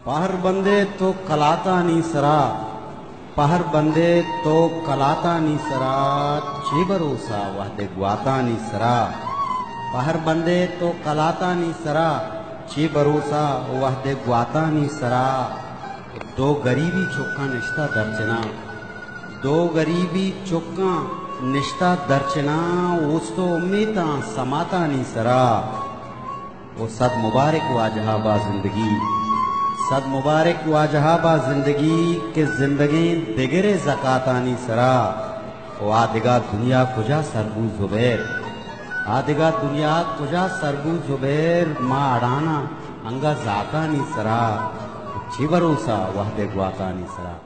पहर बंदे तो कलाता नी सरा, पहर बंदे तो कलाता नी सरा, चे भरोसा वह दे ग्वाता नी सरा। पहर बंदे तो कलाता नी सरा, चे भरोसा वह दे ग्वाता नी सरा। दो गरीबी चुक्का निश्ता दर्चना, दो गरीबी चुक्का निश्ता दर्चना, उस तो उम्मीदा समाता नी सरा। वो सद मुबारक वाजहाबा जिंदगी, सद मुबारक वाजहाबा जिंदगी के जिंदगी दिगरे ज़कातानी सरा। वो आदिगा दुनिया कुजा सरबू जुबैर, आदिगा दुनिया कुजा सरबू जुबैर, माँ अड़ाना अंगा जातानी सरा। ची भरोसा वह दे ग्वातानी सरा।